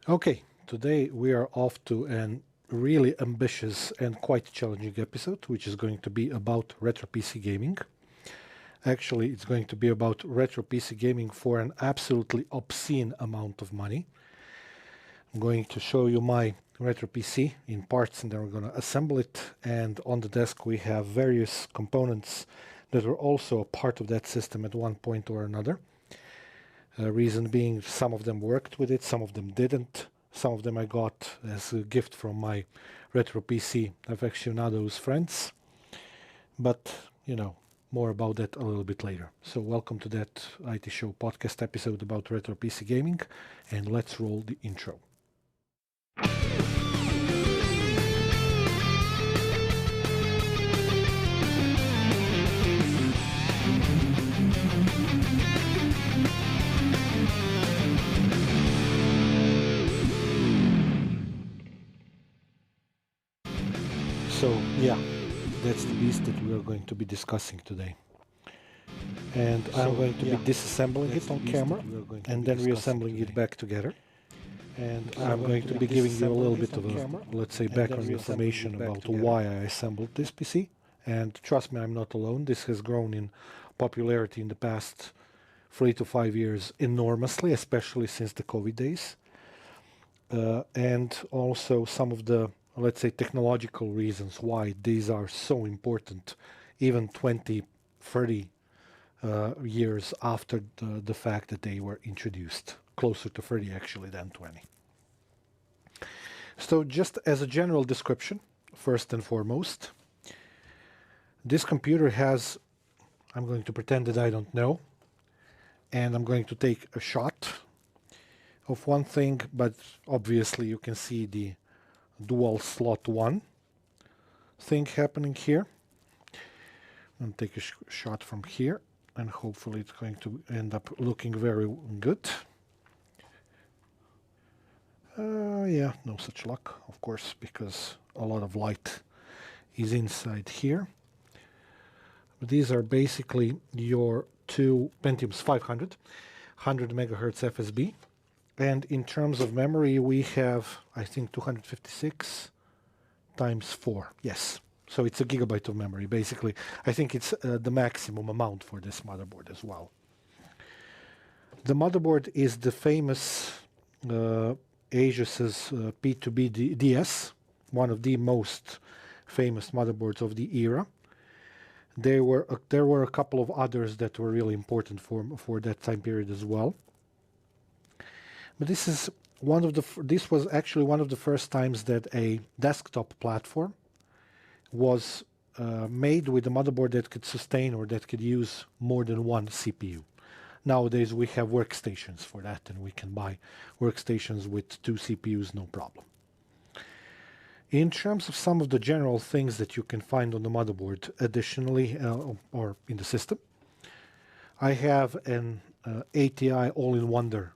Okay, today we are off to an really ambitious and quite challenging episode, which is going to be about retro PC gaming. Actually, it's going to be about retro PC gaming for an absolutely obscene amount of money. I'm going to show you my retro PC in parts and then we're going to assemble it. And on the desk, we have various components that were also a part of that system at one point or another. Reason being, some of them worked with it, some of them didn't. Some of them I got as a gift from my retro PC aficionados friends. But, more about that a little bit later. So welcome to that IT Show podcast episode about retro PC gaming, and let's roll the intro. So yeah, that's the beast that we are going to be discussing today. And I'm going to be disassembling it on camera and then reassembling it back together. And I'm going to be giving you a little bit of a, let's say, background information about why I assembled this PC. And trust me, I'm not alone. This has grown in popularity in the past 3 to 5 years enormously, especially since the COVID days. And also some of the, let's say, technological reasons why these are so important, even 20, 30 years after the fact that they were introduced, closer to 30 actually than 20. So just as a general description, first and foremost, this computer has, I'm going to pretend that I don't know, and I'm going to take a shot of one thing, but obviously you can see the dual slot 1 thing happening here. I'm going to take a shot from here, and hopefully it's going to end up looking very good. Yeah, no such luck, of course, because a lot of light is inside here. But these are basically your two Pentiums 500, 100 megahertz FSB. And in terms of memory, we have, I think, 256 times 4. Yes. So it's a gigabyte of memory, basically. I think it's the maximum amount for this motherboard as well. The motherboard is the famous Asus's P2B DS, one of the most famous motherboards of the era. There were a couple of others that were really important for that time period as well. But this was actually one of the first times that a desktop platform was made with a motherboard that could sustain or that could use more than one CPU. Nowadays we have workstations for that, and we can buy workstations with 2 CPUs, no problem. In terms of some of the general things that you can find on the motherboard additionally, or in the system, I have an ATI All-in-Wonder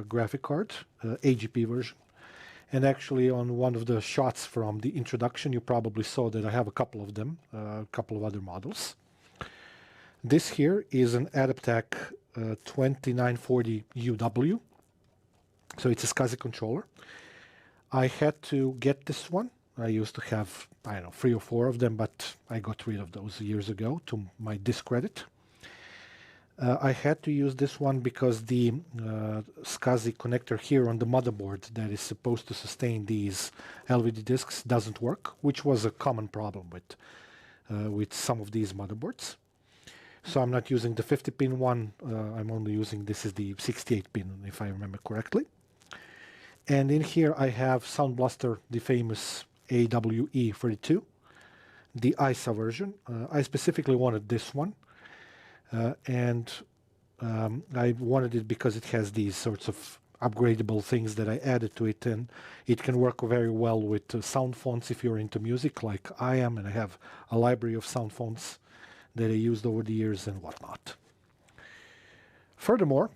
graphic card, AGP version. And actually on one of the shots from the introduction, you probably saw that I have a couple of them, a couple of other models. This here is an Adaptec 2940 UW. So it's a SCSI controller. I had to get this one. I used to have, 3 or 4 of them, but I got rid of those years ago to my discredit. I had to use this one because the SCSI connector here on the motherboard that is supposed to sustain these LVD disks doesn't work, which was a common problem with some of these motherboards. So I'm not using the 50-pin one. I'm only using, this is the 68-pin, if I remember correctly. And in here I have Sound Blaster, the famous AWE32, the ISA version. I specifically wanted this one. And I wanted it because it has these sorts of upgradable things that I added to it, and it can work very well with sound fonts if you're into music like I am, and I have a library of sound fonts that I used over the years and whatnot. Furthermore,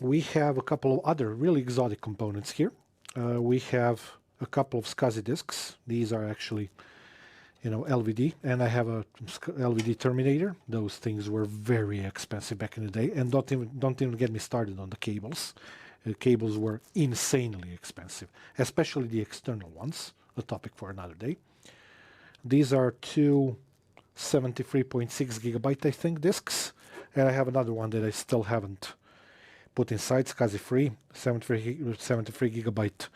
we have a couple of other really exotic components here. We have a couple of SCSI disks. These are actually LVD, and I have a LVD terminator. Those things were very expensive back in the day, and don't even get me started on the cables. cables were insanely expensive, especially the external ones, a topic for another day. These are two 73.6 gigabyte, I think, discs, and I have another one that I still haven't put inside, SCSI free, 73 gigabyte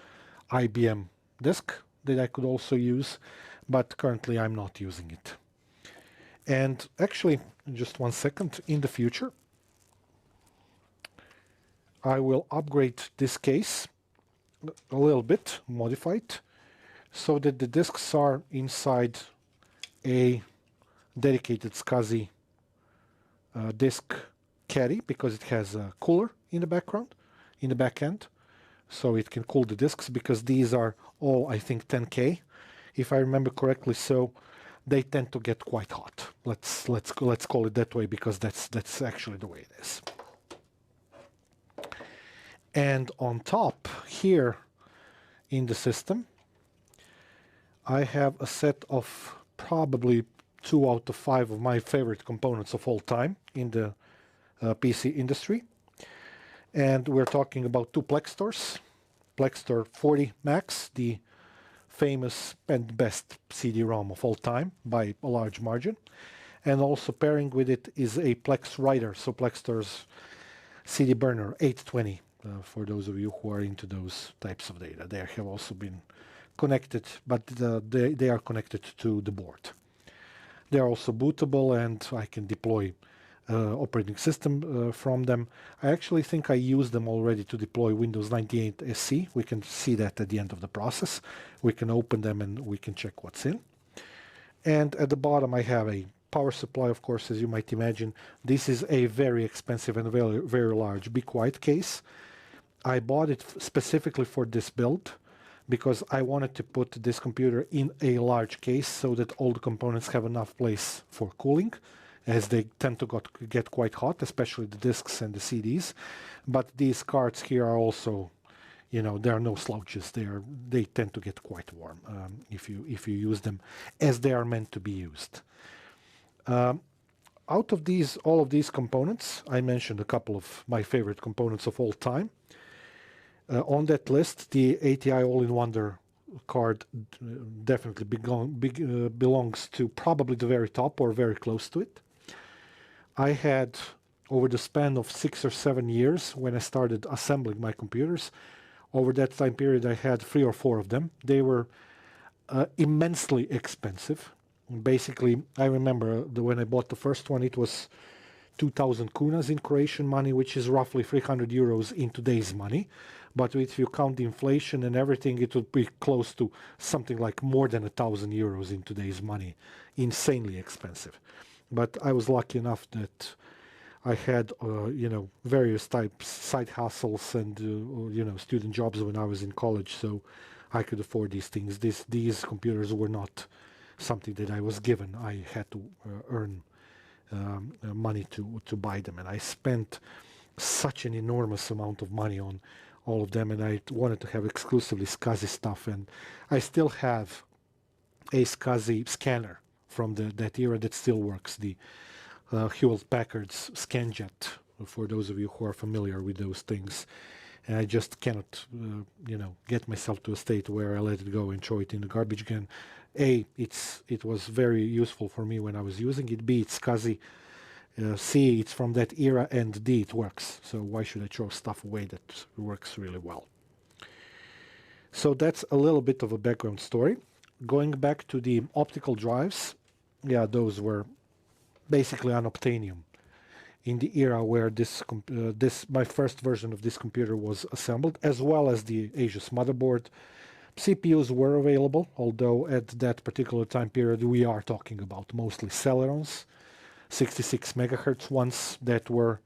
IBM disk that I could also use, but currently I'm not using it. And actually, just 1 second, in the future, I will upgrade this case a little bit, modify it, so that the disks are inside a dedicated SCSI disk caddy, because it has a cooler in the background, in the back end, so it can cool the disks, because these are all, I think, 10K, if I remember correctly, so they tend to get quite hot. Let's call it that way, because that's actually the way it is. And on top here in the system, I have a set of probably 2 out of 5 of my favorite components of all time in the PC industry. And we're talking about 2 Plextors. Plextor 40 Max, the famous and best CD-ROM of all time by a large margin. And also pairing with it is a Plex Writer, so Plextor's CD Burner 820, for those of you who are into those types of data. They have also been connected, but they are connected to the board. They are also bootable, and I can deploy operating system from them. I actually think I used them already to deploy Windows 98 SC. We can see that at the end of the process. We can open them and we can check what's in. And at the bottom I have a power supply, of course, as you might imagine. This is a very expensive and very, very large Be Quiet case. I bought it specifically for this build because I wanted to put this computer in a large case so that all the components have enough place for cooling, as they tend to get quite hot, especially the discs and the CDs. But these cards here are also, you know, there are no slouches. They tend to get quite warm if you use them as they are meant to be used. Out of all of these components, I mentioned a couple of my favorite components of all time. On that list, the ATI All-in-Wonder card definitely belongs to probably the very top or very close to it. I had, over the span of 6 or 7 years, when I started assembling my computers, over that time period I had 3 or 4 of them. They were immensely expensive. Basically, I remember when I bought the first one, it was 2,000 kunas in Croatian money, which is roughly 300 euros in today's money. But if you count the inflation and everything, it would be close to something like more than 1,000 euros in today's money. Insanely expensive. But I was lucky enough that I had, various types, side hustles and, student jobs when I was in college, so I could afford these things. These computers were not something that I was given. I had to earn money to buy them, and I spent such an enormous amount of money on all of them, and I wanted to have exclusively SCSI stuff, and I still have a SCSI scanner from that era that still works, the Hewlett-Packard's ScanJet, for those of you who are familiar with those things. And I just cannot, get myself to a state where I let it go and throw it in the garbage can. A, it was very useful for me when I was using it. B, it's SCSI. C, it's from that era. And D, it works. So why should I throw stuff away that works really well? So that's a little bit of a background story. Going back to the optical drives, yeah, those were basically unobtainium in the era where my first version of this computer was assembled, as well as the Asus motherboard. CPUs were available, although at that particular time period we are talking about mostly Celerons, 66 megahertz ones that were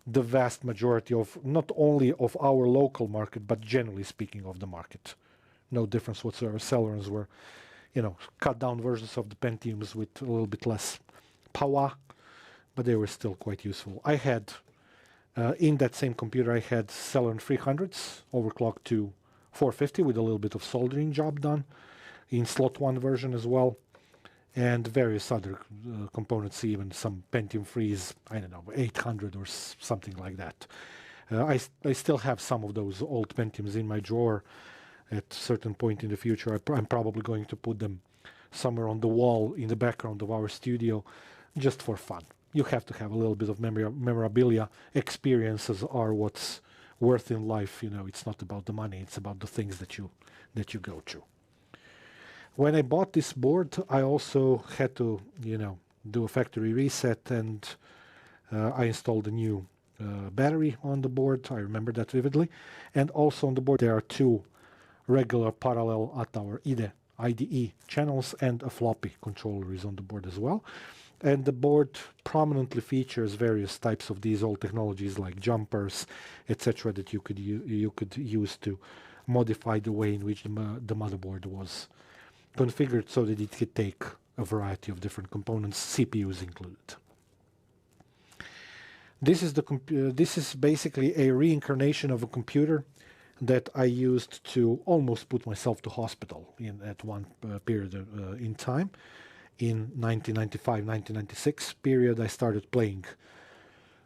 the vast majority of not only of our local market, but generally speaking of the market. No difference whatsoever. Celerons were, cut down versions of the Pentiums with a little bit less power, but they were still quite useful. I had, in that same computer, I had Celeron 300s overclocked to 450 with a little bit of soldering job done, in slot 1 version as well, and various other components, even some Pentium 3s, I don't know, 800 or something like that. I still have some of those old Pentiums in my drawer. At a certain point in the future, I'm probably going to put them somewhere on the wall in the background of our studio, just for fun. You have to have a little bit of memorabilia. Experiences are what's worth in life. It's not about the money; it's about the things that you go through. When I bought this board, I also had to, do a factory reset, and I installed a new battery on the board. I remember that vividly. And also on the board, there are two regular parallel at our IDE channels, and a floppy controller is on the board as well. And the board prominently features various types of these old technologies like jumpers, etc., that you could use to modify the way in which the motherboard was configured so that it could take a variety of different components, CPUs included. This is basically a reincarnation of a computer that I used to almost put myself to hospital at one period in time. In 1995-1996 period, I started playing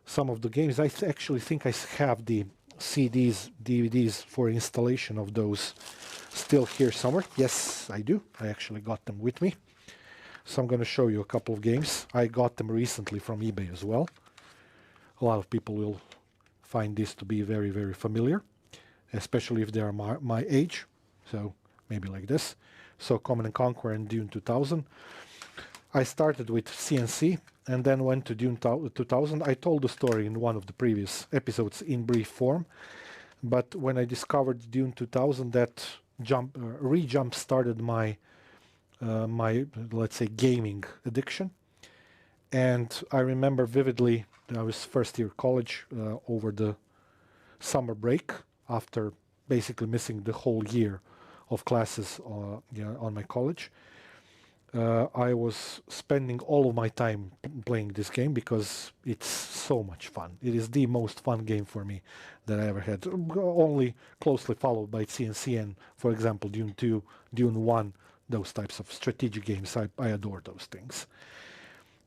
some of the games. I actually think I have the CDs, DVDs for installation of those still here somewhere. Yes, I do. I actually got them with me. So I'm going to show you a couple of games. I got them recently from eBay as well. A lot of people will find this to be very, very familiar, especially if they are my age. So maybe like this. So Command & Conquer and Dune 2000. I started with CNC and then went to Dune 2000. I told the story in one of the previous episodes in brief form. But when I discovered Dune 2000, that re-jump started my, let's say, gaming addiction. And I remember vividly, I was first year college over the summer break after basically missing the whole year of classes on my college. I was spending all of my time playing this game because it's so much fun. It is the most fun game for me that I ever had. Only closely followed by CNC and, for example, Dune 2, Dune 1, those types of strategic games. I adore those things.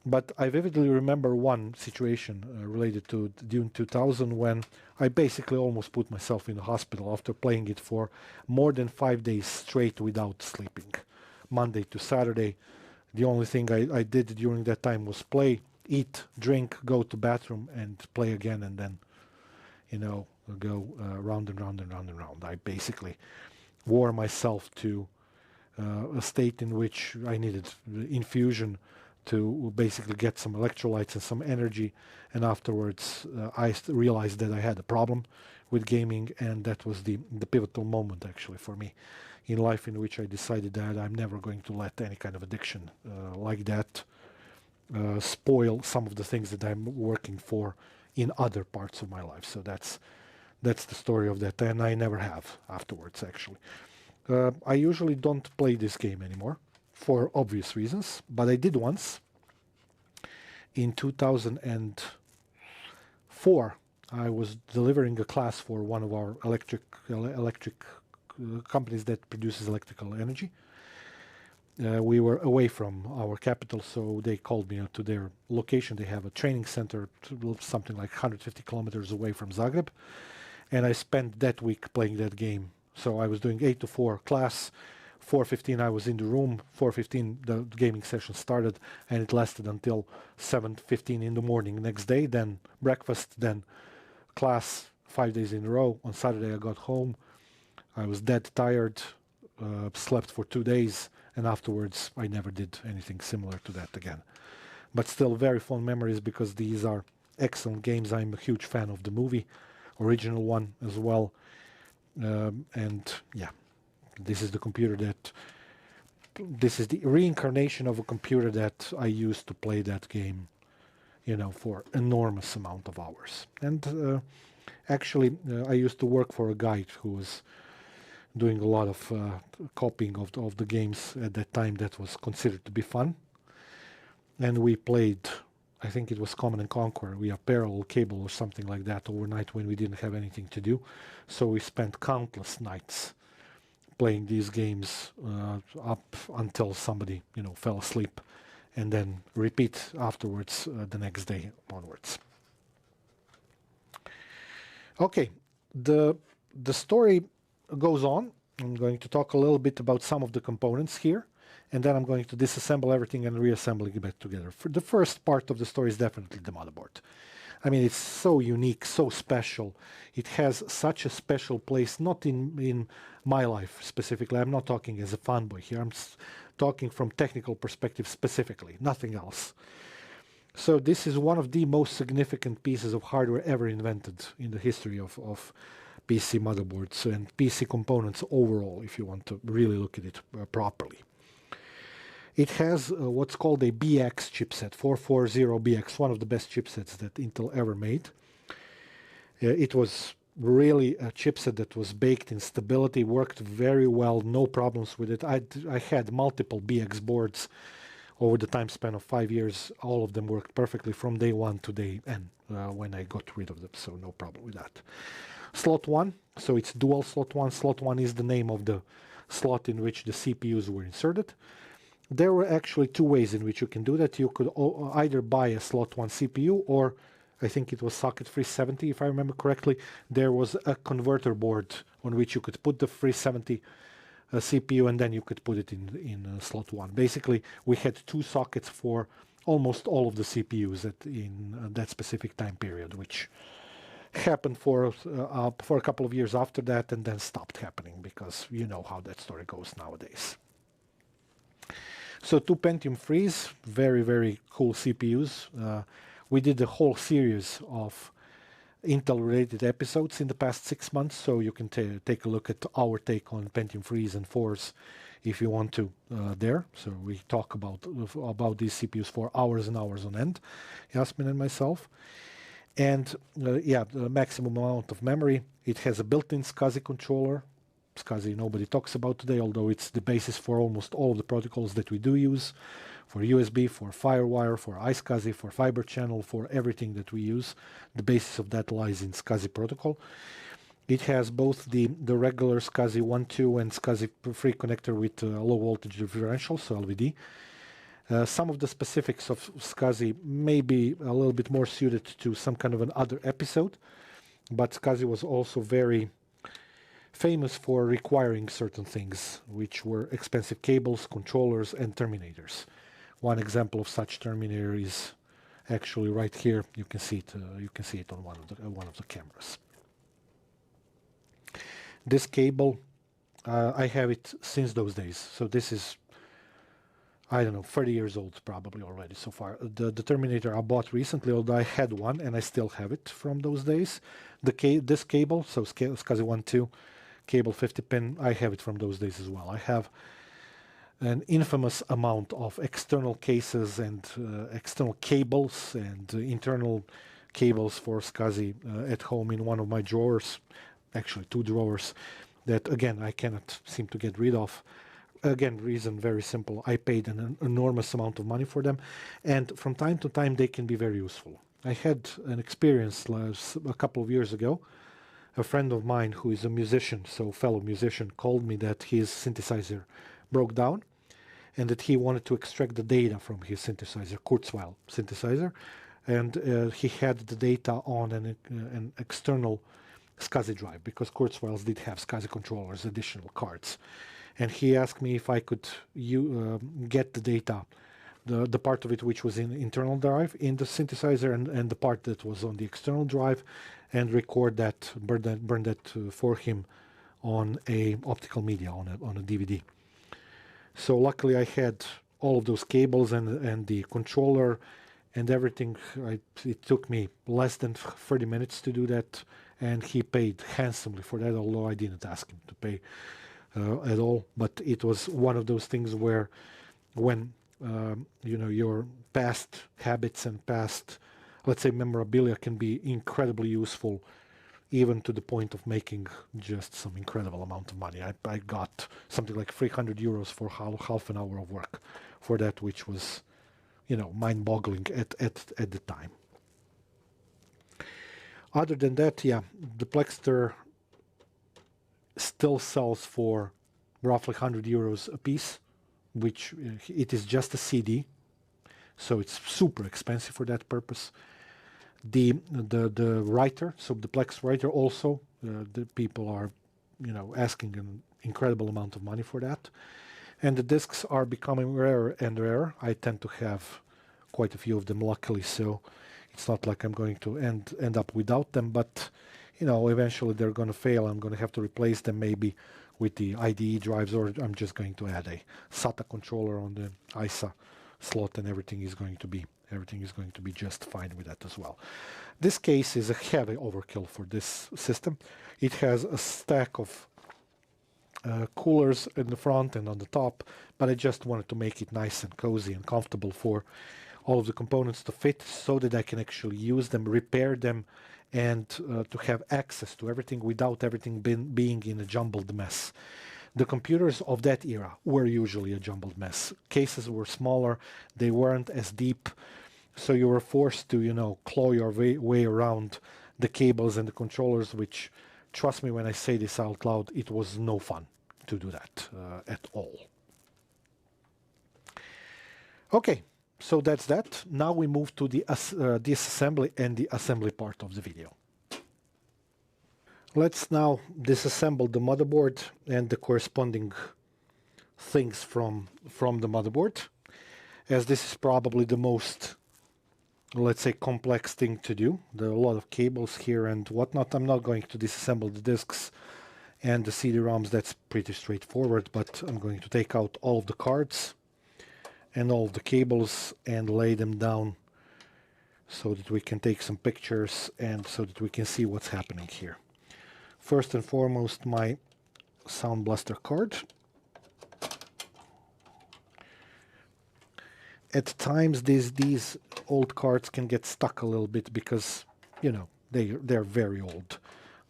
But I vividly remember one situation related to Dune 2000 when I basically almost put myself in the hospital after playing it for more than 5 days straight without sleeping. Monday to Saturday. The only thing I did during that time was play, eat, drink, go to bathroom, and play again, and then, go round and round and round and round. I basically wore myself to a state in which I needed infusion to basically get some electrolytes and some energy, and afterwards I realized that I had a problem with gaming, and that was the pivotal moment actually for me in life, in which I decided that I'm never going to let any kind of addiction like that spoil some of the things that I'm working for in other parts of my life. So that's the story of that, and I never have afterwards actually. I usually don't play this game anymore for obvious reasons, but I did once. In 2004, I was delivering a class for one of our electric companies that produces electrical energy. We were away from our capital, so they called me to their location. They have a training center something like 150 kilometers away from Zagreb, and I spent that week playing that game. So I was doing 8 to 4 class. 4:15 I was in the room. 4:15 the gaming session started, and it lasted until 7:15 in the morning next day. Then breakfast, then class 5 days in a row. On Saturday I got home. I was dead tired, slept for 2 days, and afterwards I never did anything similar to that again. But still very fond memories because these are excellent games. I'm a huge fan of the movie, original one as well. And yeah, this is the reincarnation of a computer that I used to play that game, for enormous amount of hours. And actually, I used to work for a guy who was doing a lot of copying of the games at that time that was considered to be fun. And we played, I think it was Command and Conquer. We have parallel cable or something like that overnight when we didn't have anything to do. So we spent countless nights playing these games up until somebody, fell asleep, and then repeat afterwards the next day onwards. Okay, the story goes on. I'm going to talk a little bit about some of the components here, and then I'm going to disassemble everything and reassemble it back together. For the first part of the story is definitely the motherboard. I mean, it's so unique, so special. It has such a special place, not in my life specifically. I'm not talking as a fanboy here. I'm talking from technical perspective specifically, nothing else. So this is one of the most significant pieces of hardware ever invented in the history of PC motherboards and PC components overall, if you want to really look at it properly. It has what's called a BX chipset, 440BX, one of the best chipsets that Intel ever made. It was really a chipset that was baked in stability, worked very well, no problems with it. I had multiple BX boards over the time span of 5 years. All of them worked perfectly from day one to day end when I got rid of them, so no problem with that. Slot 1, so it's dual slot 1. Slot 1 is the name of the slot in which the CPUs were inserted. There were actually two ways in which you can do that. You could either buy a slot 1 CPU, or I think it was socket 370, if I remember correctly. There was a converter board on which you could put the 370 CPU, and then you could put it in slot 1. Basically, we had two sockets for almost all of the CPUs in that specific time period, which happened for a couple of years after that, and then stopped happening because you know how that story goes nowadays. So two Pentium 3s, very, very cool CPUs. We did a whole series of Intel-related episodes in the past 6 months, so you can take a look at our take on Pentium 3s and 4s if you want to there. So we talk about these CPUs for hours and hours on end, Yasmin and myself. And yeah, the maximum amount of memory. It has a built-in SCSI controller. SCSI nobody talks about today, although it's the basis for almost all of the protocols that we do use, for USB, for FireWire, for iSCSI, for Fiber Channel, for everything that we use. The basis of that lies in SCSI protocol. It has both the regular SCSI 1.2 and SCSI free connector with low voltage differential, so LVD. Some of the specifics of SCSI may be a little bit more suited to some kind of an other episode, but SCSI was also very famous for requiring certain things, which were expensive cables, controllers, and terminators. One example of such terminator is actually right here. You can see it. You can see it on one of the cameras. This cable, I have it since those days. So this is, I don't know, 30 years old probably already so far. The terminator I bought recently, although I had one and I still have it from those days. This cable, so SCSI 1.2, cable 50 pin, I have it from those days as well. I have an infamous amount of external cases and external cables and internal cables for SCSI at home in one of my drawers, actually two drawers, that again I cannot seem to get rid of. Again, reason very simple. I paid an enormous amount of money for them, and from time to time they can be very useful. I had an experience a couple of years ago. A friend of mine who is a musician, so fellow musician, called me that his synthesizer broke down and that he wanted to extract the data from his synthesizer, Kurzweil synthesizer, and he had the data on an external SCSI drive, because Kurzweils did have SCSI controllers, additional cards. And he asked me if I could get the data, the part of it which was in internal drive in the synthesizer, and the part that was on the external drive, and record that, burn that for him on a optical media, on a DVD. So luckily I had all of those cables and the controller and everything. It took me less than 30 minutes to do that, and he paid handsomely for that, although I didn't ask him to pay at all. But it was one of those things where when your past habits and past, let's say, memorabilia can be incredibly useful, even to the point of making just some incredible amount of money. I got something like 300 euros for half an hour of work for that, which was, mind-boggling at the time. Other than that, yeah, the Plexter still sells for roughly 100 euros a piece, which it is just a CD, so it's super expensive for that purpose. The writer, subduplex writer, also the people are, asking an incredible amount of money for that, and the discs are becoming rarer and rarer. I tend to have quite a few of them, luckily, so it's not like I'm going to end up without them, but eventually they're going to fail. I'm going to have to replace them maybe with the IDE drives, or I'm just going to add a SATA controller on the ISA slot, and everything is going to be just fine with that as well. This case is a heavy overkill for this system. It has a stack of coolers in the front and on the top, but I just wanted to make it nice and cozy and comfortable for all of the components to fit, so that I can actually use them, repair them, and to have access to everything without everything being in a jumbled mess. The computers of that era were usually a jumbled mess. Cases were smaller, they weren't as deep, so you were forced to, claw your way around the cables and the controllers, which, trust me when I say this out loud, it was no fun to do that at all. Okay, so that's that. Now we move to the disassembly and the assembly part of the video. Let's now disassemble the motherboard and the corresponding things from the motherboard, as this is probably the most, let's say, complex thing to do. There are a lot of cables here and whatnot. I'm not going to disassemble the discs and the CD-ROMs. That's pretty straightforward, but I'm going to take out all of the cards and all of the cables and lay them down so that we can take some pictures and so that we can see what's happening here. First and foremost, my Sound Blaster card. At times these old cards can get stuck a little bit because, they're very old.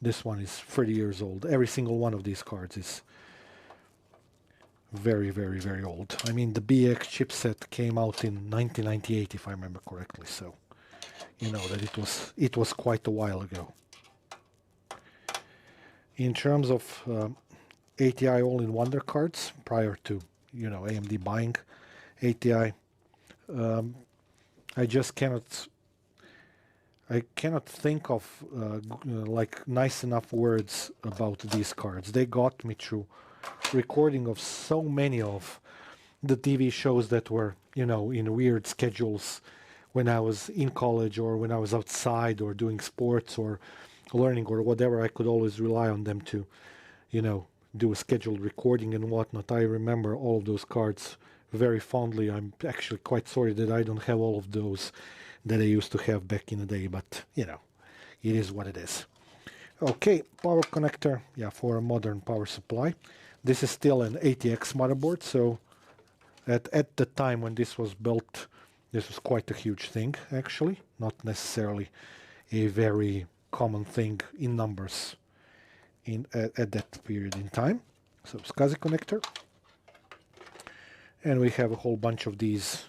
This one is 30 years old. Every single one of these cards is very, very, very old. I mean, the BX chipset came out in 1998, if I remember correctly, so that it was quite a while ago. In terms of ATI all-in-wonder cards, prior to AMD buying ATI, I just cannot think of like nice enough words about these cards. They got me through recording of so many of the TV shows that were in weird schedules when I was in college or when I was outside or doing sports or learning or whatever. I could always rely on them to do a scheduled recording and whatnot. I remember all of those cards very fondly. I'm actually quite sorry that I don't have all of those that I used to have back in the day, but it is what it is. Okay, power connector, for a modern power supply. This is still an ATX motherboard, so at the time when this was built, this was quite a huge thing, actually. Not necessarily a very common thing in numbers at that period in time. So SCSI connector. And we have a whole bunch of these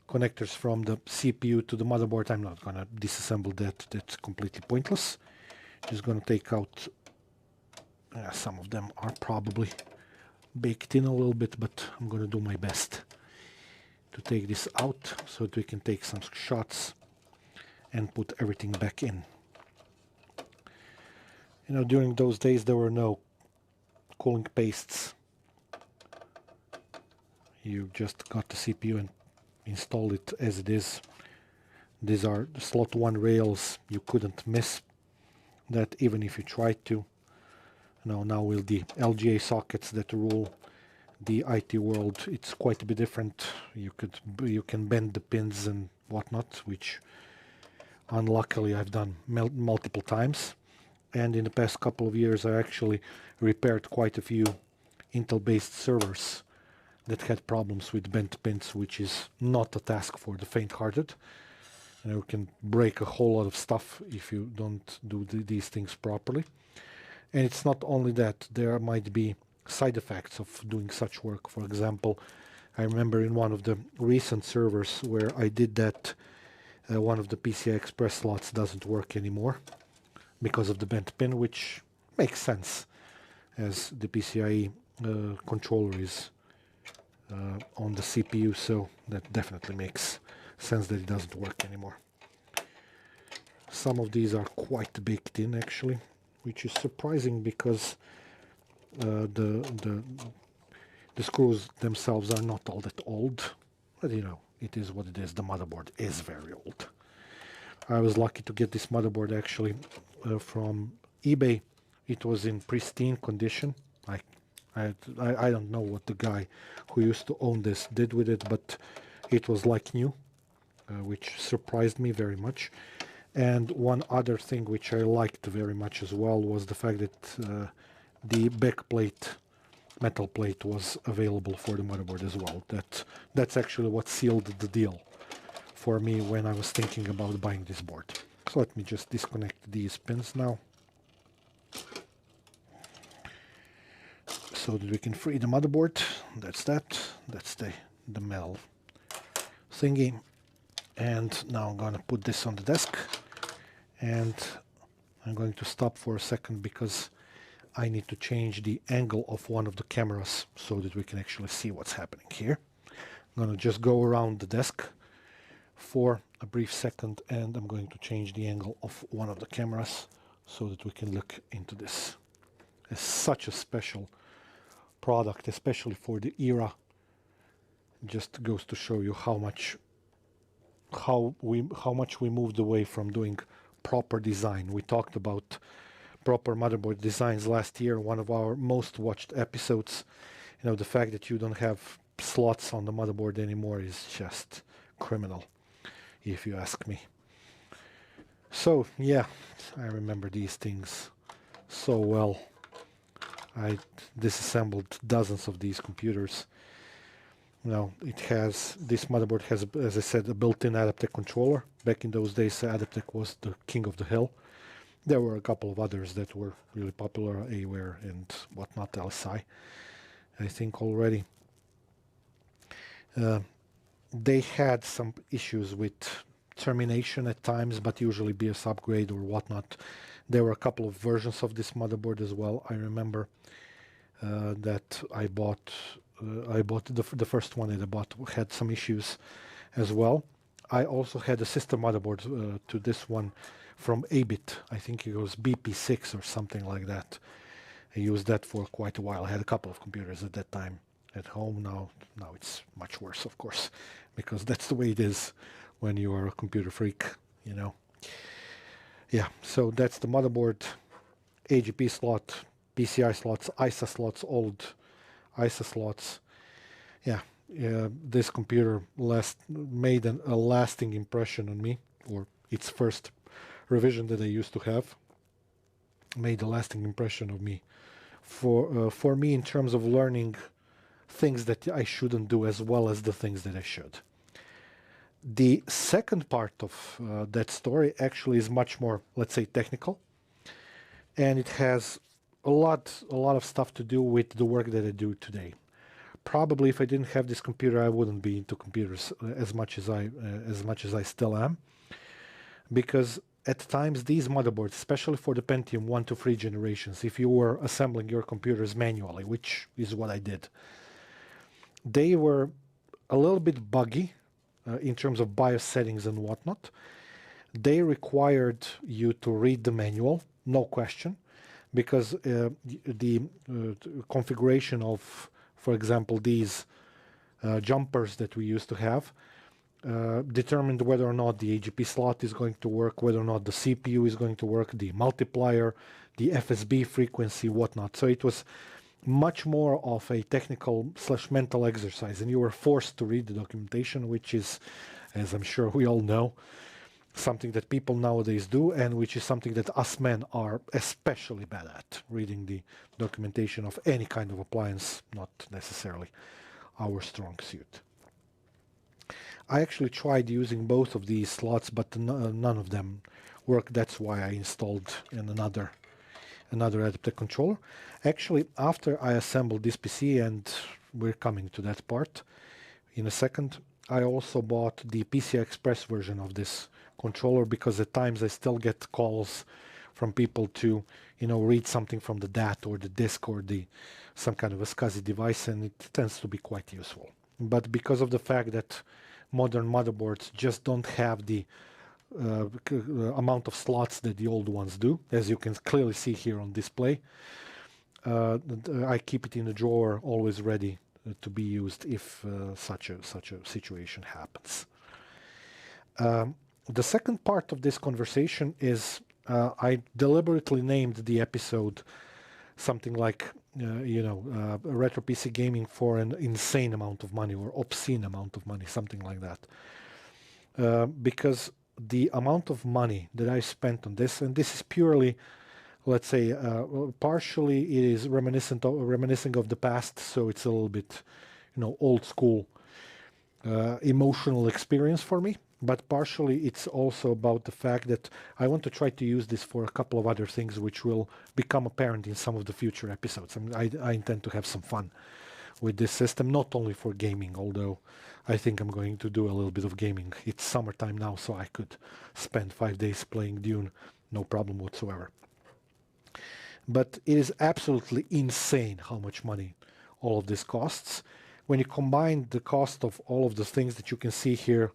connectors from the CPU to the motherboard. I'm not going to disassemble that. That's completely pointless. Just going to take out, some of them are probably baked in a little bit, but I'm going to do my best to take this out so that we can take some shots and put everything back in. During those days there were no cooling pastes. You just got the CPU and installed it as it is. These are slot 1 rails. You couldn't miss that even if you tried to. Now with the LGA sockets that rule the IT world, it's quite a bit different. You can bend the pins and whatnot, which unluckily I've done multiple times. And in the past couple of years I actually repaired quite a few Intel-based servers that had problems with bent pins, which is not a task for the faint-hearted. You can break a whole lot of stuff if you don't do these things properly. And it's not only that, there might be side effects of doing such work. For example, I remember in one of the recent servers where I did that, one of the PCI Express slots doesn't work anymore because of the bent pin, which makes sense as the PCIe controller is on the CPU, so that definitely makes sense that it doesn't work anymore. Some of these are quite baked in actually, which is surprising because the screws themselves are not all that old. But you know, it is what it is. The motherboard is very old. I was lucky to get this motherboard actually from eBay. It was in pristine condition. I don't know what the guy who used to own this did with it, but it was like new, which surprised me very much. And one other thing which I liked very much as well was the fact that the back plate, metal plate, was available for the motherboard as well. That's actually what sealed the deal for me when I was thinking about buying this board. So let me just disconnect these pins now, so that we can free the motherboard. That's the metal thingy. And now I'm going to put this on the desk, and I'm going to stop for a second because I need to change the angle of one of the cameras so that we can actually see what's happening here. I'm going to just go around the desk for a brief second, and I'm going to change the angle of one of the cameras so that we can look into this. It's such a special product, especially for the era. It just goes to show you how much we moved away from doing proper design. We talked about proper motherboard designs last year, one of our most watched episodes. You know, the fact that you don't have slots on the motherboard anymore is just criminal, if you ask me. So yeah, I remember these things so well. I disassembled dozens of these computers. You know, this motherboard has, as I said, a built-in Adaptec controller. Back in those days, Adaptec was the king of the hill. There were a couple of others that were really popular, Aware and whatnot, LSI, I think already. They had some issues with termination at times, but usually BIOS upgrade or whatnot. There were a couple of versions of this motherboard as well. I remember that I bought the first one that I bought had some issues as well. I also had a sister motherboard to this one from Abit. I think it was BP6 or something like that. I used that for quite a while. I had a couple of computers at that time at home. Now it's much worse, of course, because that's the way it is when you are a computer freak, you know. Yeah, so that's the motherboard, AGP slot, PCI slots, ISA slots, old ISA slots. Yeah, this computer made a lasting impression on me, or its first revision that I used to have made a lasting impression of me. For me, in terms of learning things that I shouldn't do as well as the things that I should. The second part of that story actually is much more, let's say, technical, and it has a lot of stuff to do with the work that I do today. Probably, if I didn't have this computer, I wouldn't be into computers as much as I still am, because at times these motherboards, especially for the Pentium 1 to 3 generations, if you were assembling your computers manually, which is what I did, they were a little bit buggy in terms of BIOS settings and whatnot. They required you to read the manual, no question, because the configuration of, for example, these jumpers that we used to have determined whether or not the AGP slot is going to work, whether or not the CPU is going to work, the multiplier, the FSB frequency, whatnot. So it was much more of a technical/mental exercise, and you were forced to read the documentation, which is, as I'm sure we all know, something that people nowadays do, and which is something that us men are especially bad at, reading the documentation of any kind of appliance, not necessarily our strong suit. I actually tried using both of these slots, but none of them worked. That's why I installed another Adaptec controller. Actually, after I assembled this PC, and we're coming to that part in a second, I also bought the PCI Express version of this controller, because at times I still get calls from people to, read something from the DAT or the disk or some kind of a SCSI device, and it tends to be quite useful. But because of the fact that modern motherboards just don't have the amount of slots that the old ones do, as you can clearly see here on display. I keep it in a drawer, always ready to be used if such a situation happens. The second part of this conversation is I deliberately named the episode something like, retro PC gaming for an insane amount of money or obscene amount of money, something like that. Because the amount of money that I spent on this, and this is purely, let's say, partially it is reminiscing of the past, so it's a little bit, old school emotional experience for me. But partially it's also about the fact that I want to try to use this for a couple of other things which will become apparent in some of the future episodes. I intend to have some fun with this system, not only for gaming, although I think I'm going to do a little bit of gaming. It's summertime now, so I could spend 5 days playing Dune, no problem whatsoever. But it is absolutely insane how much money all of this costs. When you combine the cost of all of the things that you can see here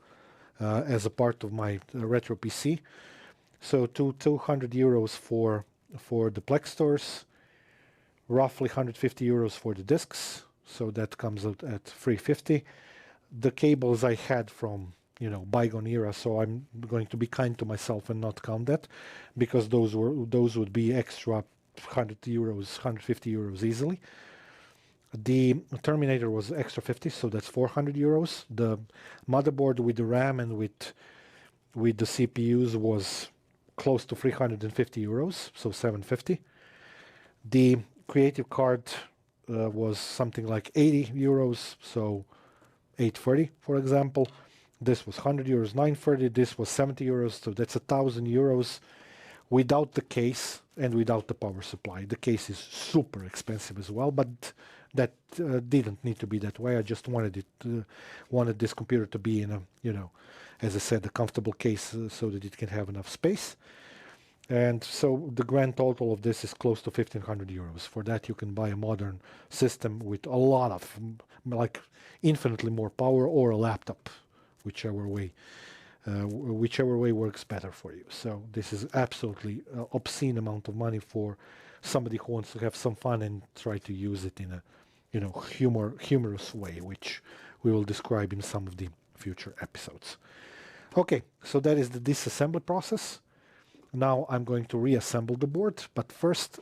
as a part of my retro PC, so 200 euros for the Plex stores, roughly 150 euros for the discs, so that comes out at 350. The cables I had from bygone era, so I'm going to be kind to myself and not count that, because those would be extra 100 euros, 150 euros easily. The Terminator was extra 50, so that's 400 euros. The motherboard with the RAM and with the CPUs was close to 350 euros, so 750. The creative card was something like 80 euros, so 830, for example. This was 100 euros, 930. This was 70 euros, so that's 1,000 euros without the case and without the power supply. The case is super expensive as well, but that didn't need to be that way. I just wanted this computer to be in a, as I said, a comfortable case so that it can have enough space. And so the grand total of this is close to 1,500 euros. For that, you can buy a modern system with a lot of, like, infinitely more power, or a laptop, whichever way works better for you. So this is absolutely obscene amount of money for somebody who wants to have some fun and try to use it in a, humorous way, which we will describe in some of the future episodes. Okay, so that is the disassembly process. Now I'm going to reassemble the board, but first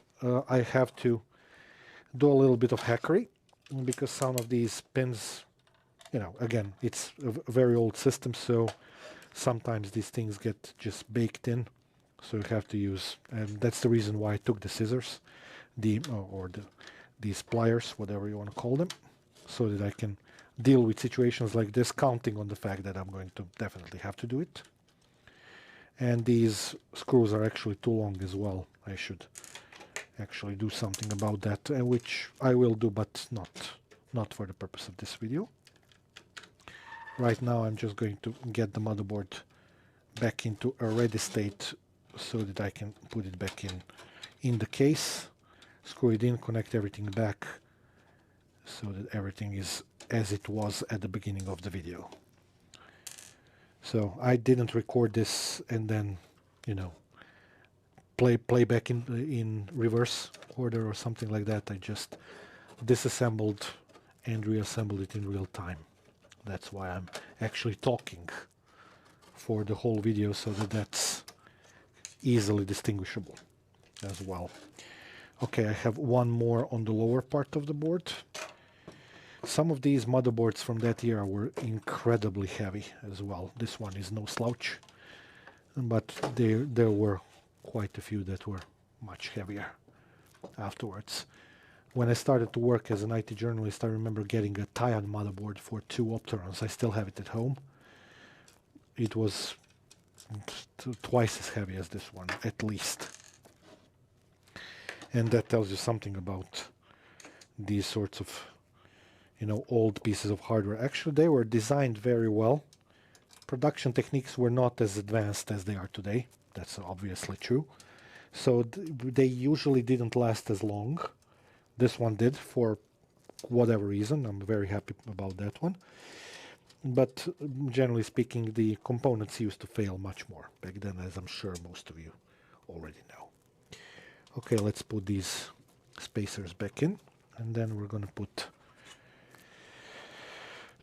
I have to do a little bit of hackery, because some of these pins, again, it's a very old system, so sometimes these things get just baked in, so you have to use, and that's the reason why I took the scissors, these pliers, whatever you want to call them, so that I can deal with situations like this, counting on the fact that I'm going to definitely have to do it. And these screws are actually too long as well. I should actually do something about that, which I will do, but not for the purpose of this video. Right now I'm just going to get the motherboard back into a ready state so that I can put it back in the case, screw it in, connect everything back so that everything is as it was at the beginning of the video. So I didn't record this and then, play back in reverse order or something like that. I just disassembled and reassembled it in real time. That's why I'm actually talking for the whole video, so that that's easily distinguishable as well. Okay, I have one more on the lower part of the board. Some of these motherboards from that era were incredibly heavy as well. This one is no slouch, but there were quite a few that were much heavier afterwards. When I started to work as an IT journalist, I remember getting a Tian motherboard for 2 Opterons. I still have it at home. It was twice as heavy as this one, at least. And that tells you something about these sorts of, old pieces of hardware. Actually, they were designed very well. Production techniques were not as advanced as they are today. That's obviously true. So they usually didn't last as long. This one did, for whatever reason. I'm very happy about that one. but generally speaking, the components used to fail much more back then, as I'm sure most of you already know. Okay, let's put these spacers back in, and then we're going to put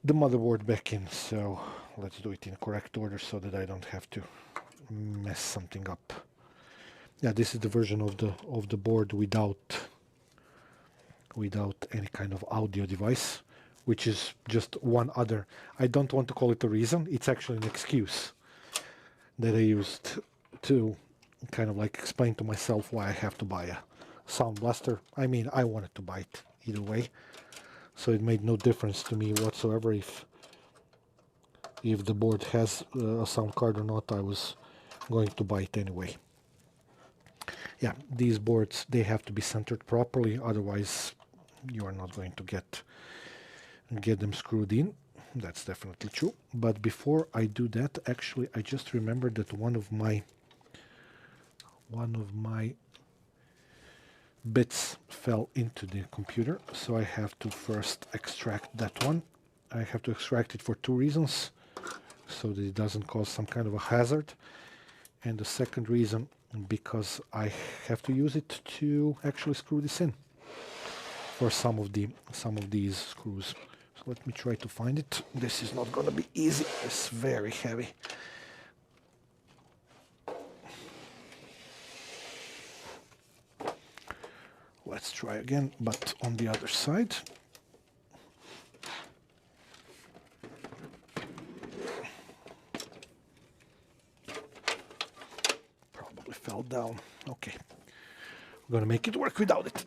the motherboard back in. So let's do it in correct order so that I don't have to mess something up. Yeah, this is the version of the board without any kind of audio device, which is just one other. I don't want to call it a reason. It's actually an excuse that I used to kind of like explain to myself why I have to buy a sound blaster. I mean, I wanted to buy it either way, so it made no difference to me whatsoever if the board has a sound card or not. I was going to buy it anyway. Yeah, these boards, they have to be centered properly, otherwise you are not going to get them screwed in. That's definitely true. But before I do that, actually, I just remembered that one of my bits fell into the computer, so I have to first extract that one. I have to extract it for two reasons, so that it doesn't cause some kind of a hazard, and the second reason because I have to use it to actually screw this in for some of these screws. So let me try to find it. This is not going to be easy. It's very heavy. Let's try again, but on the other side. Probably fell down. Okay. We're gonna make it work without it.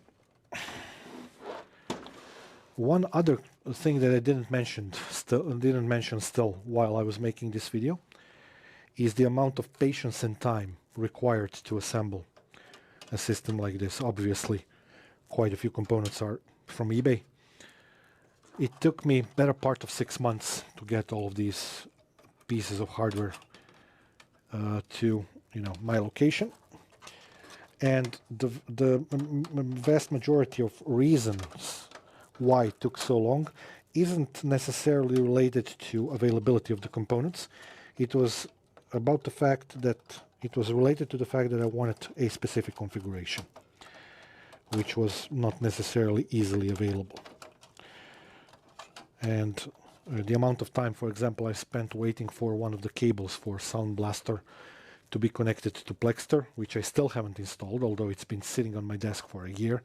One other thing that I didn't mention still while I was making this video is the amount of patience and time required to assemble a system like this. Obviously, quite a few components are from eBay. It took me better part of 6 months to get all of these pieces of hardware to my location, and the vast majority of reasons why it took so long isn't necessarily related to availability of the components. It was about the fact that it was related to the fact that I wanted a specific configuration, which was not necessarily easily available. And the amount of time, for example, I spent waiting for one of the cables for Sound Blaster to be connected to Plexter, which I still haven't installed, although it's been sitting on my desk for a year.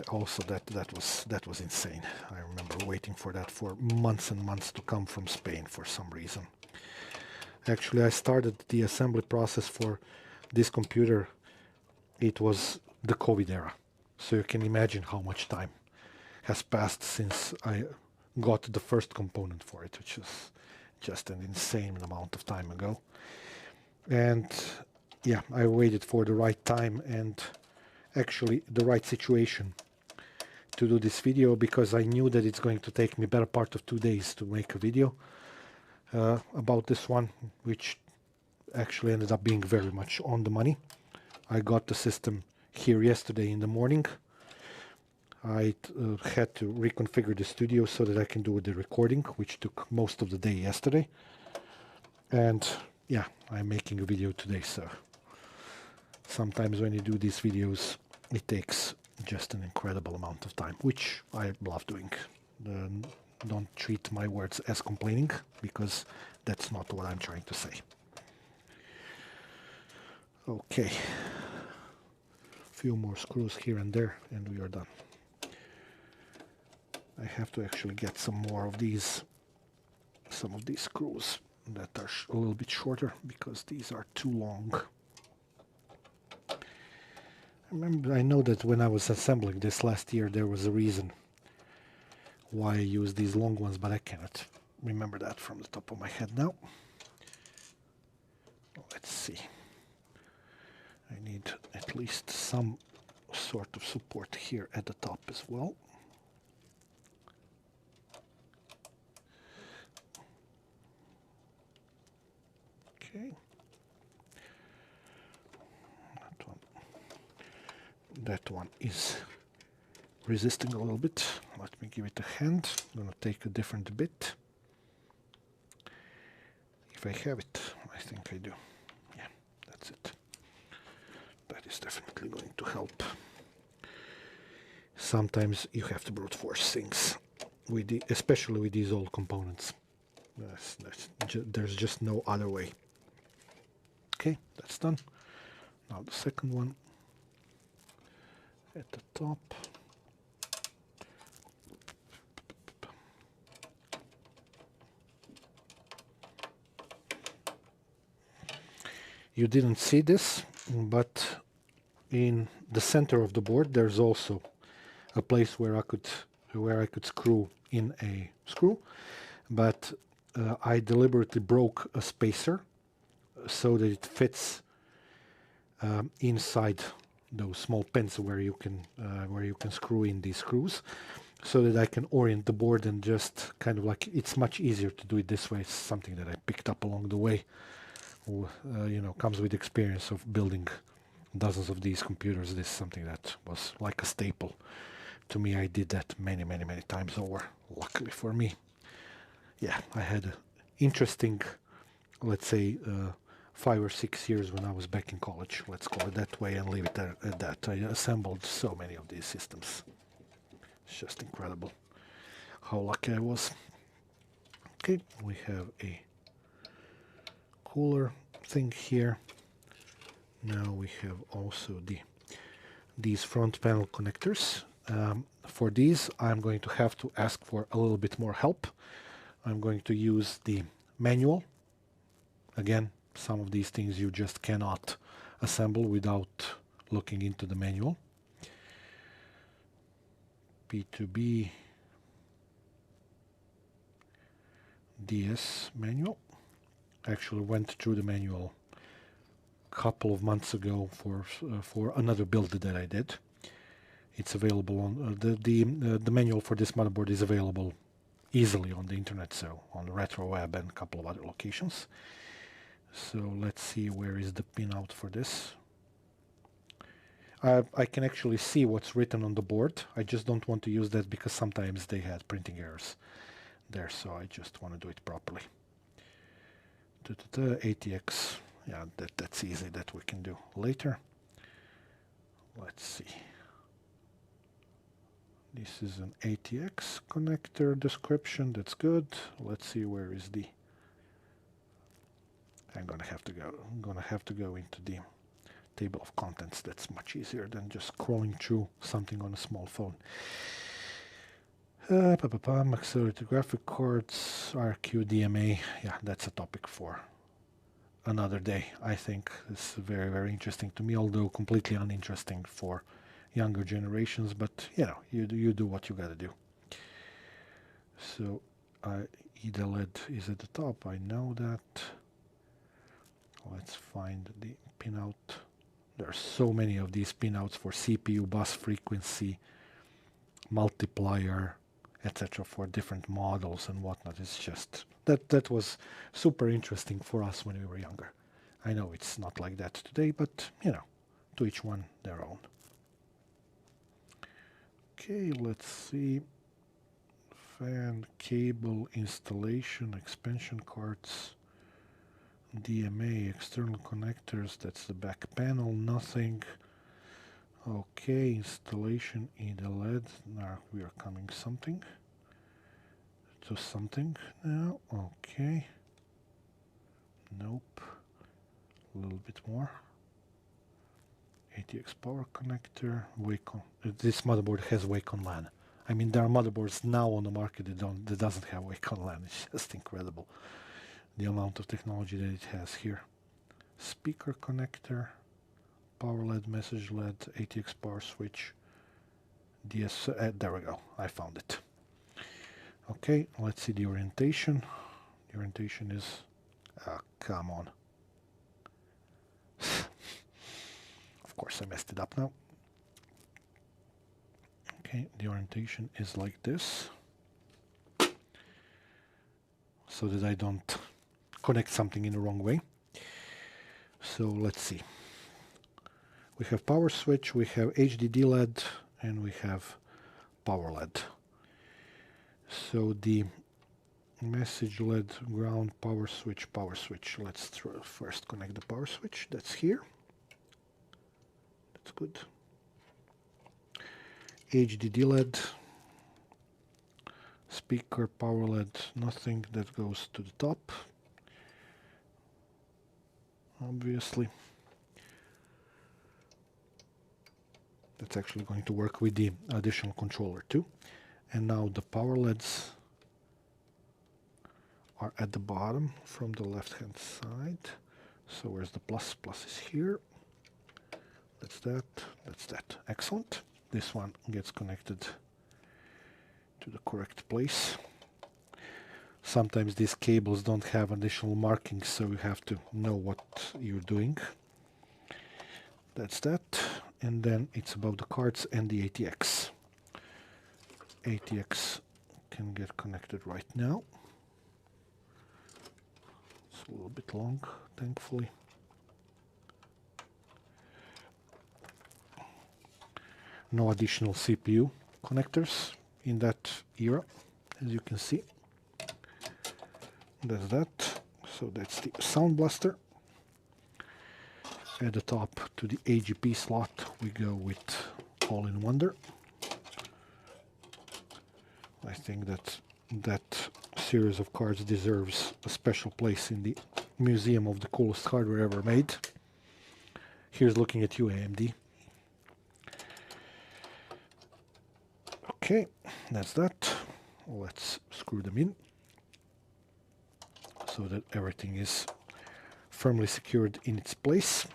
Also, that was insane. I remember waiting for that for months and months to come from Spain for some reason. Actually, I started the assembly process for this computer. It was the COVID era, so you can imagine how much time has passed since I got the first component for it, which is just an insane amount of time ago. And yeah, I waited for the right time and actually the right situation to do this video, because I knew that it's going to take me better part of 2 days to make a video about this one, which actually ended up being very much on the money. I got the system here yesterday in the morning. I had to reconfigure the studio so that I can do the recording, which took most of the day yesterday. And yeah, I'm making a video today, so sometimes when you do these videos, it takes just an incredible amount of time, which I love doing. Don't treat my words as complaining, because that's not what I'm trying to say. Okay. A few more screws here and there, and we are done. I have to actually get some more of these, some of these screws that are a little bit shorter, because these are too long. I know that when I was assembling this last year, there was a reason why I use these long ones, but I cannot remember that from the top of my head now. Let's see. I need at least some sort of support here at the top as well. Okay. That one is resisting a little bit. Let me give it a hand. I'm going to take a different bit. if I have it. I think I do. Yeah, that's it. That is definitely going to help. Sometimes you have to brute force things, especially with these old components. There's just no other way. Okay, that's done. Now the second one at the top. You didn't see this, but in the center of the board there's also a place where I could screw in a screw, but I deliberately broke a spacer so that it fits inside those small pins where you can screw in these screws, so that I can orient the board and just kind of like, it's much easier to do it this way. It's something that I picked up along the way. You know, comes with experience of building dozens of these computers. This is something that was like a staple to me. I did that many times over, luckily for me. Yeah, I had an interesting, let's say, 5 or 6 years when I was back in college, let's call it that way, and leave it there at that. I assembled so many of these systems. It's just incredible how lucky I was. Okay, we have a cooler thing here. Now we have also these front panel connectors. For these, I'm going to have to ask for a little bit more help. I'm going to use the manual. Again, some of these things you just cannot assemble without looking into the manual. P2B DS manual. Actually went through the manual a couple of months ago for another build that I did. It's available on the manual for this motherboard is available easily on the internet, so on the RetroWeb and a couple of other locations. So let's see, where is the pinout for this? I can actually see what's written on the board. I just don't want to use that because sometimes they had printing errors there, so I just want to do it properly. ATX, yeah, that's easy, that we can do later. Let's see. This is an ATX connector description, that's good. Let's see, where is the... I'm gonna have to go into the table of contents. That's much easier than just scrolling through something on a small phone. Accelerated graphic cards, RQDMA. Yeah, that's a topic for another day. I think it's very interesting to me, although completely uninteresting for younger generations. But you know, you do what you gotta do. So EDLED is at the top. I know that. Let's find the pinout. There are so many of these pinouts for CPU, bus frequency, multiplier, etc. for different models and whatnot. It's just that was super interesting for us when we were younger. I know it's not like that today, but you know, to each one their own. Okay, let's see. Fan, cable, installation, expansion cards, DMA, external connectors, that's the back panel, nothing. Okay, installation EDLED. Now we are coming something to something now. Okay. Nope. A little bit more. ATX power connector. Wacom. This motherboard has Wacom LAN. I mean, there are motherboards now on the market that doesn't have Wacom LAN. It's just incredible, the amount of technology that it has here. Speaker connector, power LED, message LED, ATX power switch, DS. There we go. I found it. Okay, let's see the orientation. The orientation is, come on. Of course, I messed it up now. Okay, the orientation is like this, so that I don't connect something in the wrong way. So let's see. We have power switch, we have HDD LED, and we have power LED. So the Message LED, ground, power switch, power switch. Let's first connect the power switch. That's here. That's good. HDD LED, speaker, power LED, nothing that goes to the top, obviously. That's actually going to work with the additional controller too. And now the power LEDs are at the bottom from the left hand side. So where's the plus? Plus is here. That's that. That's that. Excellent. This one gets connected to the correct place. Sometimes these cables don't have additional markings, so you have to know what you're doing. That's that. And then it's about the cards and the ATX. ATX can get connected right now. It's a little bit long, thankfully. No additional CPU connectors in that era, as you can see. That's that. So that's the Sound Blaster. At the top to the AGP slot we go with All-in Wonder. I think that that series of cards deserves a special place in the museum of the coolest hardware ever made. Here's looking at you, AMD. Okay, that's that. Let's screw them in so that everything is firmly secured in its place.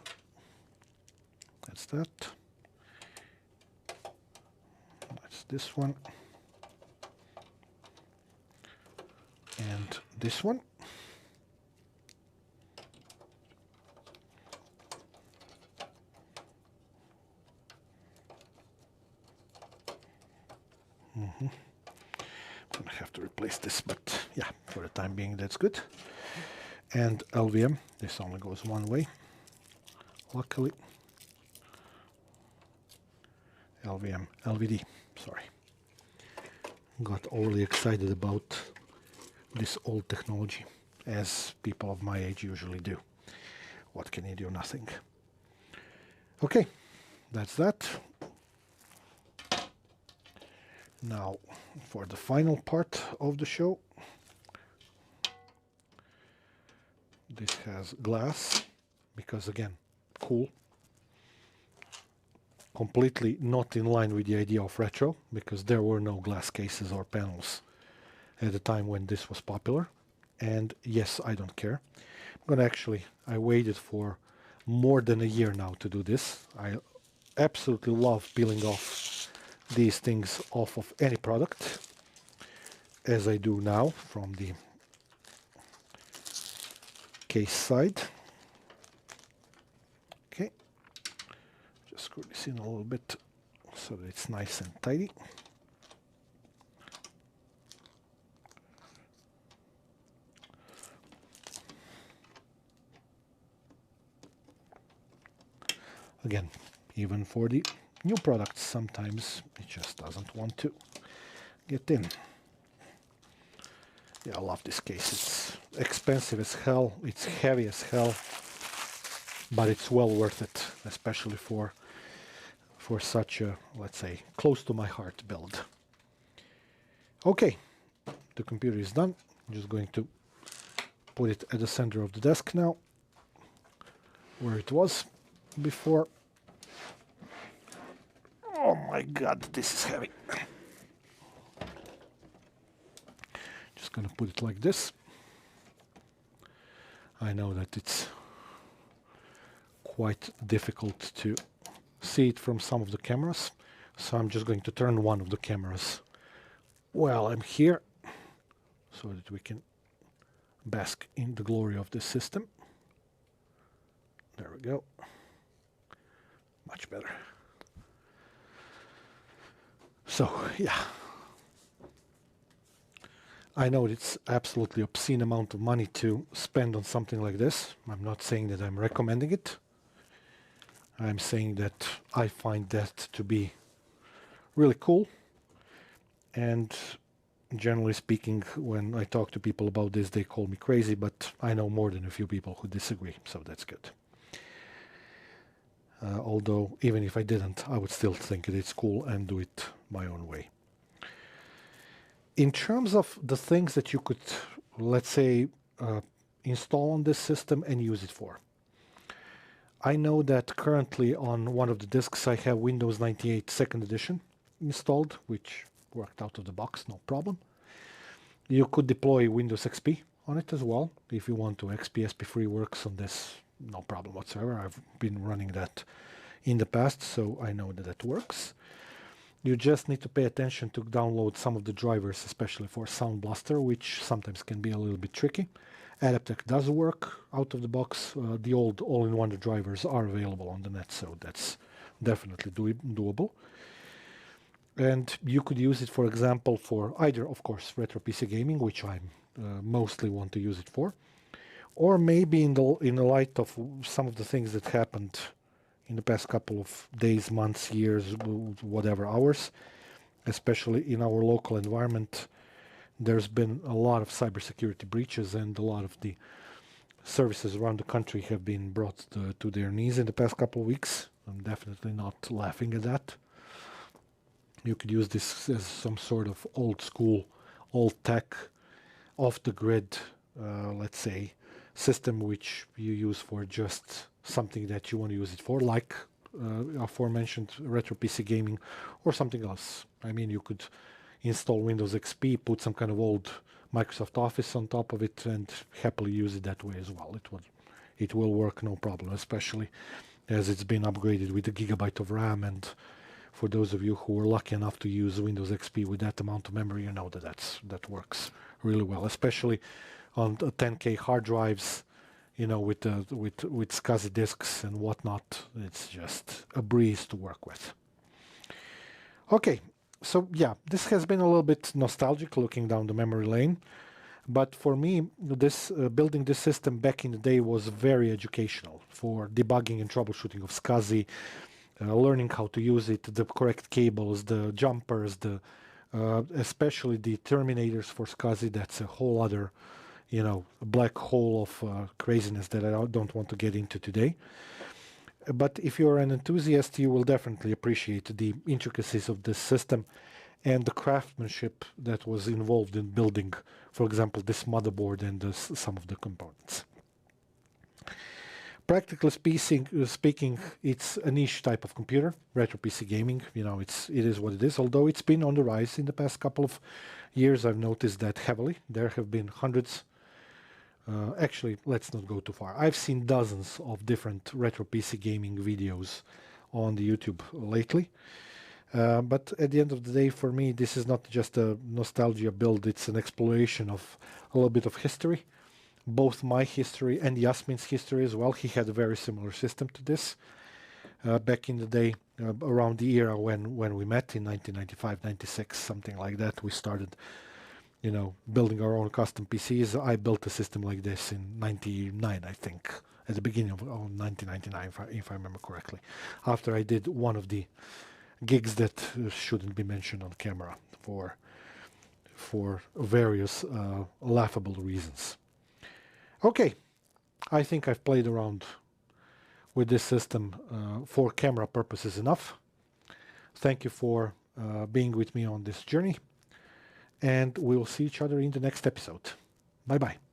That's that. That's this one. And this one. I'm gonna have to replace this, but yeah, for the time being that's good. And LVM, this only goes one way, luckily. LVM, LVD, sorry. Got overly excited about this old technology, as people of my age usually do. What can you do? Nothing. Okay, that's that. Now, for the final part of the show, this has glass, because again, cool. Completely not in line with the idea of retro, because there were no glass cases or panels at the time when this was popular. And yes, I don't care. But actually, I waited for more than a year now to do this. I absolutely love peeling off these things off of any product, as I do now from the case side. Okay, just screw this in a little bit so that it's nice and tidy. Again, even for the new products, sometimes it just doesn't want to get in. Yeah, I love this case. It's expensive as hell, it's heavy as hell, but it's well worth it, especially for such a, let's say, close to my heart build. Okay, the computer is done. I'm just going to put it at the center of the desk now, where it was before. Oh my god, this is heavy. Just gonna put it like this. I know that it's quite difficult to see it from some of the cameras, so I'm just going to turn one of the cameras while I'm here so that we can bask in the glory of this system. There we go. Much better. So, yeah. I know it's absolutely obscene amount of money to spend on something like this. I'm not saying that I'm recommending it. I'm saying that I find that to be really cool. And Generally speaking, when I talk to people about this, they call me crazy, but I know more than a few people who disagree, so that's good. Although, even if I didn't, I would still think it's cool and do it my own way. In terms of the things that you could, let's say, install on this system and use it for, I know that currently on one of the disks I have Windows 98 second edition installed, which worked out of the box, no problem. You could deploy Windows XP on it as well. If you want to, XP SP3 works on this, no problem whatsoever. I've been running that in the past, so I know that that works. You just need to pay attention to download some of the drivers, especially for Sound Blaster, which sometimes can be a little bit tricky. Adaptec does work out of the box. The old all-in-one drivers are available on the net, so that's definitely doable. And you could use it, for example, for either, of course, retro PC gaming, which I mostly want to use it for, or maybe in the light of some of the things that happened in the past couple of days, months, years, whatever, hours, especially in our local environment. There's been a lot of cybersecurity breaches, and a lot of the services around the country have been brought to their knees in the past couple of weeks. I'm definitely not laughing at that. You could use this as some sort of old school, old tech, off the grid, let's say, system which you use for just something that you want to use it for, like aforementioned retro PC gaming or something else. I mean, you could install Windows XP, put some kind of old Microsoft Office on top of it, and happily use it that way as well. It will work no problem, especially as it's been upgraded with a gigabyte of RAM. And for those of you who were lucky enough to use Windows XP with that amount of memory, you know that works really well, especially on the 10K hard drives, with SCSI disks and whatnot. It's just a breeze to work with. Okay, so yeah, this has been a little bit nostalgic looking down the memory lane, but for me, this building this system back in the day was very educational for debugging and troubleshooting of SCSI, learning how to use it, the correct cables, the jumpers, especially the terminators for SCSI. That's a whole other, black hole of craziness that I don't want to get into today. But if you're an enthusiast, you will definitely appreciate the intricacies of this system and the craftsmanship that was involved in building, for example, this motherboard and some of the components. Practically speaking, it's a niche type of computer, retro PC gaming. It is what it is. Although it's been on the rise in the past couple of years, I've noticed that heavily. There have been hundreds. Actually, let's not go too far. I've seen dozens of different retro PC gaming videos on the YouTube lately. But at the end of the day, for me, this is not just a nostalgia build. It's an exploration of a little bit of history. Both my history and Yasmin's history as well. He had a very similar system to this back in the day, around the era when we met in 1995, 96, something like that. We started, building our own custom PCs. I built a system like this in 99, I think, at the beginning of 1999, if I remember correctly, after I did one of the gigs that shouldn't be mentioned on camera for various laughable reasons. Okay, I think I've played around with this system for camera purposes enough. Thank you for being with me on this journey, and we'll see each other in the next episode. Bye-bye.